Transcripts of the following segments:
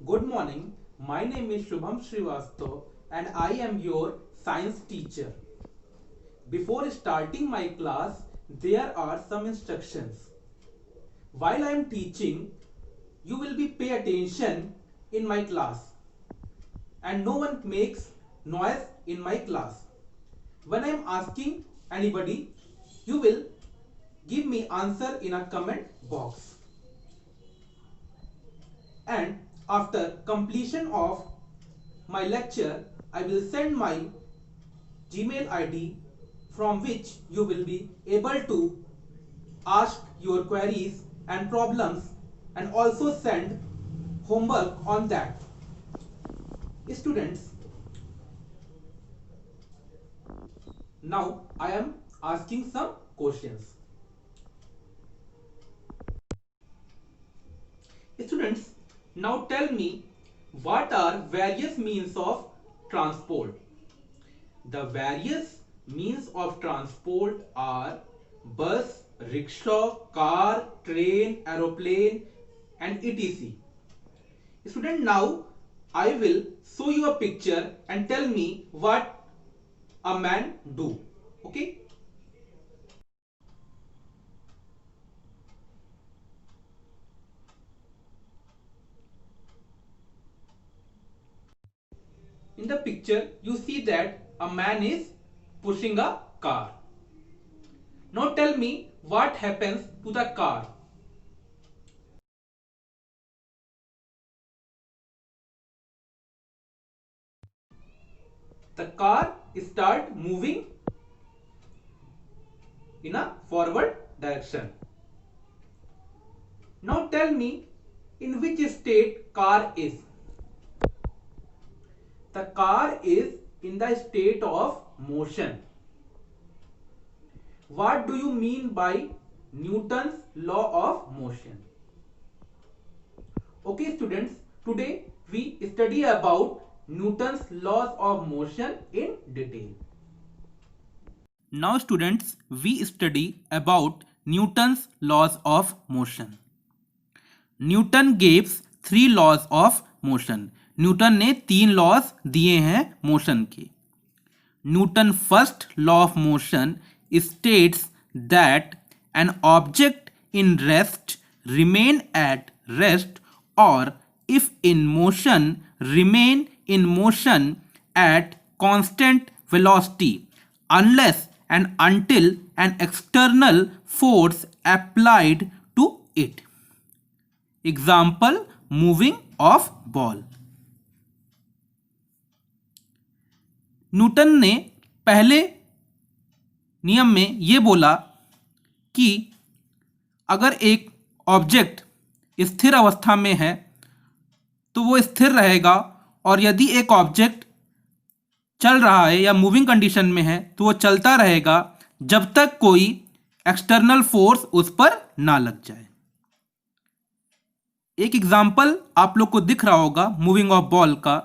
Good morning. My name is Shubham Srivastav and I am your science teacher. Before starting my class, there are some instructions. While I am teaching, you will be pay attention in my class and no one makes noise in my class. When I am asking anybody, you will give me answer in a comment box. And after completion of my lecture, I will send my Gmail ID from which you will be able to ask your queries and problems and also send homework on that. Students, now I am asking some questions. Students, now tell me what are various means of transport? The various means of transport are bus, rickshaw, car, train, aeroplane and etc. Student, now I will show you a picture and tell me what a man do. Okay? In the picture you see that a man is pushing a car. Now tell me what happens to the car. The car start moving in a forward direction. Now tell me in which state car is. The car is in the state of motion. What do you mean by Newton's law of motion? Okay students, today we study about Newton's laws of motion in detail. Now students, we study about Newton's laws of motion. Newton gives 3 laws of motion. Newton ने 3 laws दिए हैं motion के. Newton first law of motion states that an object in rest remain at rest और if in motion remain in motion at constant velocity unless and until an external force applied to it. Example, moving of ball. Newton ने पहले नियम में ये बोला कि अगर एक ऑब्जेक्ट स्थिर अवस्था में है तो वो स्थिर रहेगा और यदि एक ऑब्जेक्ट चल रहा है या मूविंग कंडीशन में है तो वो चलता रहेगा जब तक कोई एक्सटर्नल फोर्स उस पर ना लग जाए. एक एग्जाम्पल आप लोग को दिख रहा होगा मूविंग ऑफ बॉल का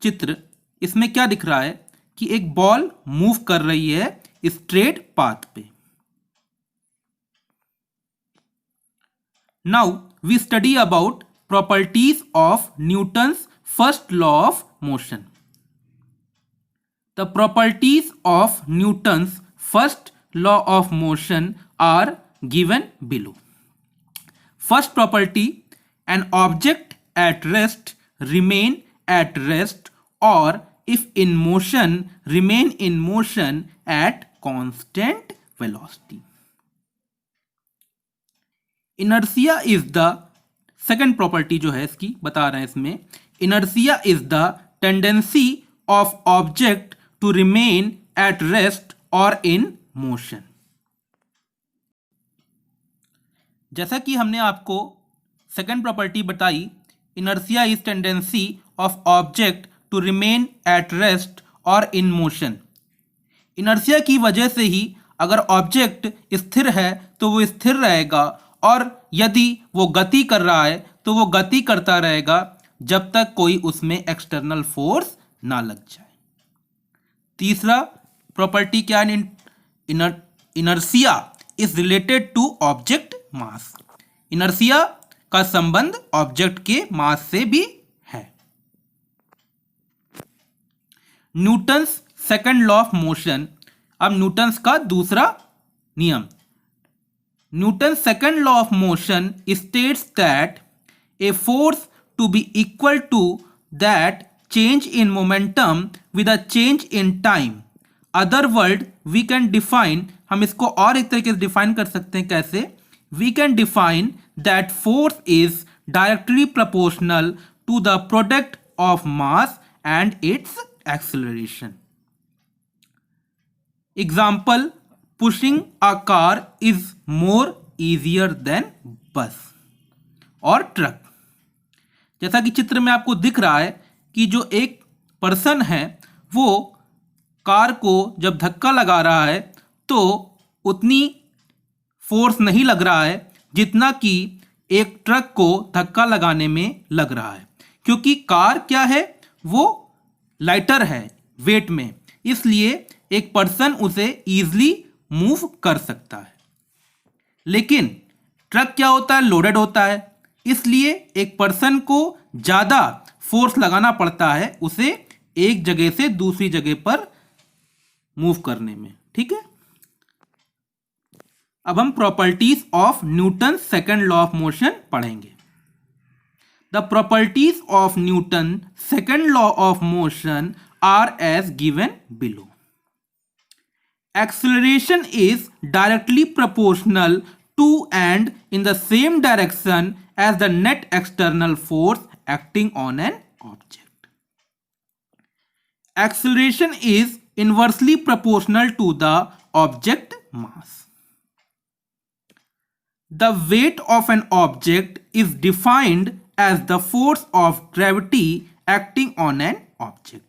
चित्र. इसमें क्या दिख रहा है कि एक बॉल मूव कर रही है स्ट्रेट पाथ पे. Now we study about properties of Newton's first law of motion. The properties of Newton's first law of motion are given below. First property, an object at rest remain at rest or if in motion remain in motion at constant velocity. Inertia is the second property जो है इसकी बता रहे हैं इसमें. Inertia is the tendency of object to remain at rest or in motion. जैसा कि हमने आपको सेकेंड प्रॉपर्टी बताई, inertia is tendency of object to remain at rest और इन मोशन. इनर्शिया की वजह से ही अगर ऑब्जेक्ट स्थिर है तो वो स्थिर रहेगा और यदि वो गति कर रहा है तो वो गति करता रहेगा जब तक कोई उसमें एक्सटर्नल फोर्स ना लग जाए. तीसरा प्रॉपर्टी क्या है? Inertia is related to object mass. Inertia का संबंध ऑब्जेक्ट के मास से भी Newton's second law of motion, अब न्यूटन्स का दूसरा नियम, Newton second law of motion states that a force to be equal to that change in momentum with a change in time. Other word we can define, हम इसको और एक तरीके से डिफाइन कर सकते हैं, कैसे? We can define that force is directly proportional to the product of mass and its acceleration. Example, pushing a car is more easier than bus और ट्रक। जैसा कि चित्र में आपको दिख रहा है कि जो एक पर्सन है वो कार को जब धक्का लगा रहा है तो उतनी फोर्स नहीं लग रहा है जितना कि एक ट्रक को धक्का लगाने में लग रहा है, क्योंकि कार क्या है, वो लाइटर है वेट में, इसलिए एक पर्सन उसे इजीली मूव कर सकता है। लेकिन ट्रक क्या होता है, लोडेड होता है, इसलिए एक पर्सन को ज़्यादा फोर्स लगाना पड़ता है उसे एक जगह से दूसरी जगह पर मूव करने में। ठीक है, अब हम properties of Newton second law of motion पढ़ेंगे। The properties of Newton second law of motion are as given below. Acceleration is directly proportional to and in the same direction as the net external force acting on an object. Acceleration is inversely proportional to the object mass. The weight of an object is defined as the force of gravity acting on an object.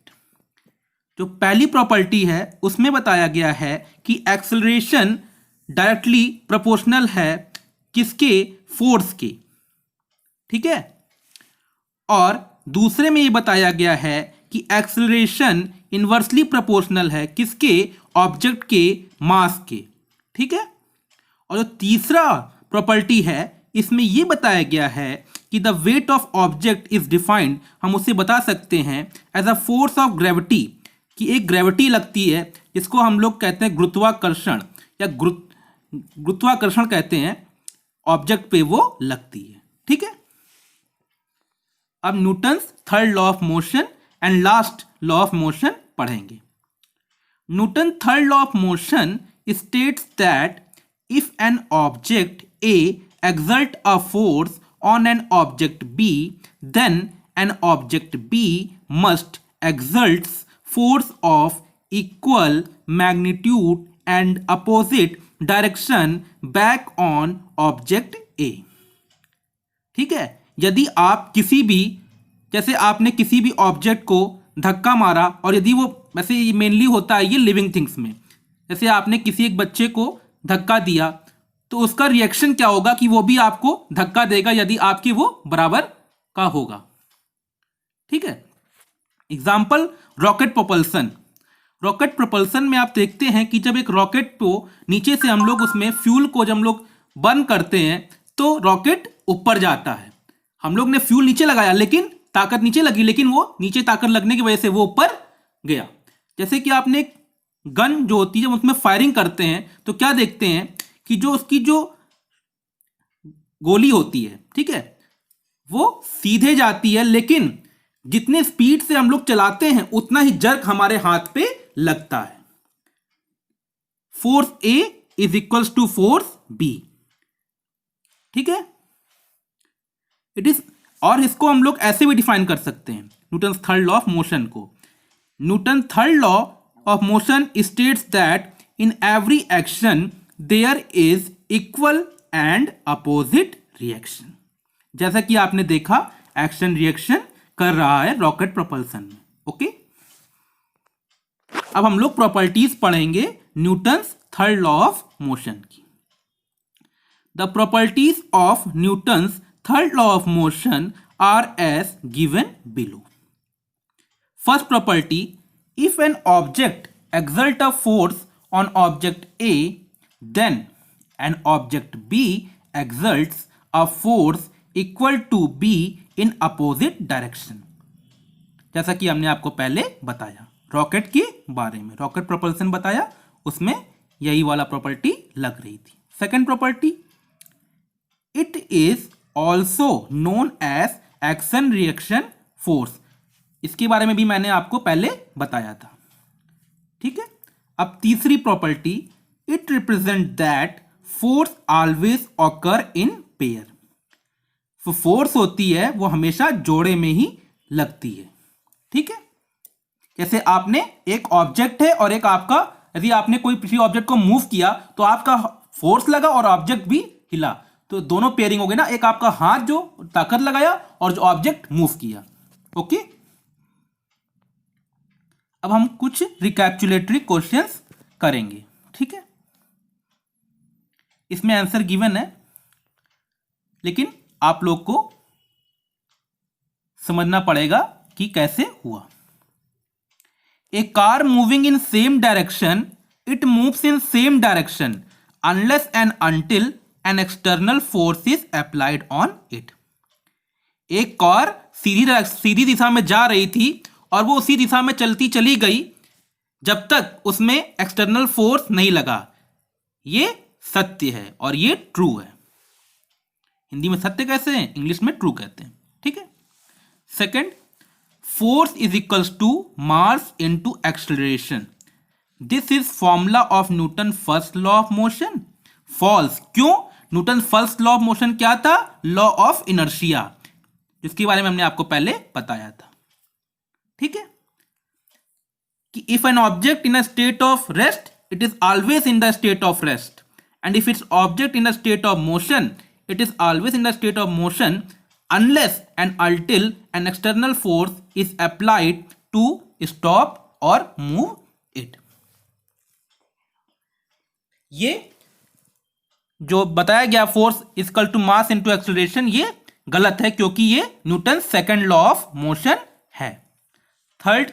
जो पहली property है उसमें बताया गया है कि acceleration directly proportional है किसके, फोर्स के। ठीक है, और दूसरे में ये बताया गया है कि एक्सेलरेशन इन्वर्सली प्रोपोर्शनल है किसके, ऑब्जेक्ट के मास के। ठीक है, और जो तीसरा प्रॉपर्टी है इसमें ये बताया गया है कि the weight of object is defined, हम उसे बता सकते हैं as a force of gravity, कि एक ग्रेविटी लगती है जिसको हम लोग कहते हैं गुरुत्वाकर्षण या गुरुत्वाकर्षण कहते हैं, ऑब्जेक्ट पे वो लगती है। ठीक है, अब Newton's third law of motion and last law of motion पढ़ेंगे। Newton third law of motion states that if an object A exert a force on an object B, then an object B must exert force of equal magnitude and opposite direction back on object A. ठीक है, यदि आप किसी भी, जैसे आपने किसी भी ऑब्जेक्ट को धक्का मारा और यदि वो, वैसे ये मेनली होता है ये लिविंग थिंग्स में, जैसे आपने किसी एक बच्चे को धक्का दिया तो उसका रिएक्शन क्या होगा कि वो भी आपको धक्का देगा यदि आपके वो बराबर का होगा। ठीक है, example rocket propulsion. Rocket propulsion में आप देखते हैं कि जब एक रॉकेट को नीचे से हम लोग उसमें फ्यूल को जब हम लोग बर्न करते हैं तो रॉकेट ऊपर जाता है। हम लोग ने फ्यूल नीचे लगाया लेकिन ताकत नीचे लगी, लेकिन वो नीचे ताकत लगने की वजह से वो ऊपर गया। जैसे कि आपने गन जो होती है जब उसमें फायरिंग करते हैं तो क्या देखते हैं कि जो उसकी जो गोली होती है, ठीक है, वो सीधे जाती है, लेकिन जितने स्पीड से हम लोग चलाते हैं उतना ही जर्क हमारे हाथ पे लगता है। Force A is equals to force B. ठीक है, इट इज, और इसको हम लोग ऐसे भी डिफाइन कर सकते हैं Newton third law of motion को। Newton third law of motion states that in every action there is equal and opposite reaction. जैसा कि आपने देखा एक्शन रिएक्शन कर रहा है रॉकेट प्रोपल्सन में। ओके, अब हम लोग प्रॉपर्टीज पढ़ेंगे Newton's third law of motion की। The properties of Newton's third law of motion are as given below. First property, if an object exert a force on object A, then an object B exerts a force equal to B in opposite direction. जैसा कि हमने आपको पहले बताया rocket के बारे में, rocket propulsion बताया, उसमें यही वाला प्रॉपर्टी लग रही थी। Second property, it is also known as action reaction force. इसके बारे में भी मैंने आपको पहले बताया था, ठीक है। अब तीसरी property, it represent that force always occur in pair. तो फोर्स होती है वो हमेशा जोड़े में ही लगती है, ठीक है। जैसे आपने एक ऑब्जेक्ट है और एक आपका, यदि आपने कोई किसी ऑब्जेक्ट को मूव किया तो आपका फोर्स लगा और ऑब्जेक्ट भी हिला, तो दोनों पेयरिंग हो गई ना, एक आपका हाथ जो ताकत लगाया और जो ऑब्जेक्ट मूव किया, ओके। अब हम कुछ रिकैप्चुलेटरी क्वेश्चंस करेंगे, ठीक है। इसमें आंसर गिवन है, लेकिन आप लोग को समझना पड़ेगा कि कैसे हुआ। A car moving in same direction, it moves in same direction unless and until an external force is applied on it. एक कार सीधी दिशा में जा रही थी और वो उसी दिशा में चलती चली गई जब तक उसमें एक्सटर्नल फोर्स नहीं लगा। ये सत्य है और ये ट्रू है। हिंदी में सत्य कैसे हैं, इंग्लिश में ट्रू कहते हैं, ठीक है। Second, force is equals to mass into acceleration. This is formula of Newton first law of motion. False. क्यों? Newton first law of motion क्या था? लॉ ऑफ इनर्शिया, जिसके बारे में हमने आपको पहले बताया था, ठीक है, कि if an object in a state of rest it is always in the state of rest, and if its object in a state of motion it is always in the state of motion unless and until an external force is applied to stop or move it। ये जो बताया गया force equal to mass into acceleration, ये गलत है क्योंकि ये Newton second law of motion है। Third,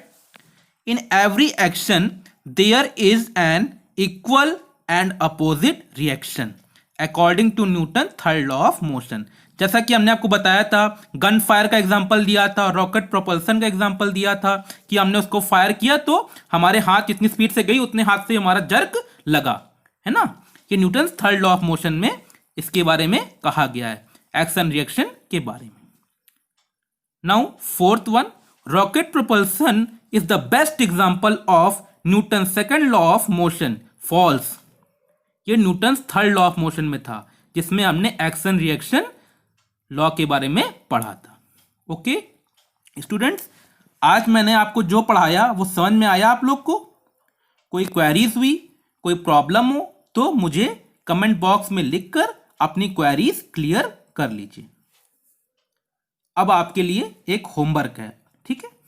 in every action there is an equal and opposite reaction according to Newton third law of motion. जैसा कि हमने आपको बताया था, गन फायर का एग्जांपल दिया था, रॉकेट प्रोपल्सन का एग्जांपल दिया था कि हमने उसको फायर किया तो हमारे हाथ जितनी स्पीड से गई उतने हाथ से हमारा जर्क लगा, है ना। ये Newton third law of motion में इसके बारे में कहा गया है, एक्शन रिएक्शन के बारे में। Now fourth one, rocket propulsion is the best example of Newton second law of motion. False. ये Newton third law of motion में था, जिसमें हमने एक्शन रिएक्शन लॉ के बारे में पढ़ा था, ओके स्टूडेंट्स। आज मैंने आपको जो पढ़ाया वो समझ में आया आप लोग को? कोई क्वेरीज हुई, कोई प्रॉब्लम हो तो मुझे कमेंट बॉक्स में लिखकर अपनी क्वेरीज क्लियर कर लीजिए। अब आपके लिए एक होमवर्क है, ठीक है।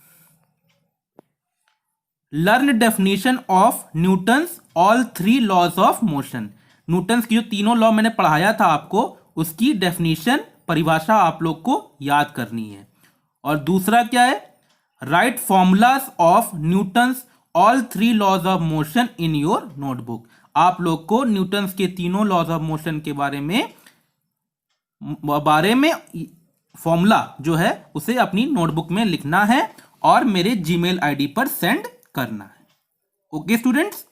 Learn definition of Newton's all three laws of motion. Newton's की जो तीनों लॉ मैंने पढ़ाया था आपको, उसकी डेफिनेशन, परिभाषा आप लोग को याद करनी है। और दूसरा क्या है? Write formulas of Newton's all three laws of motion in your notebook. आप लोग को न्यूटन्स के तीनों लॉज ऑफ मोशन के बारे में फॉर्मूला जो है उसे अपनी नोटबुक में लिखना है और मेरे जीमेल आईडी पर सेंड करना है, ओके स्टूडेंट्स।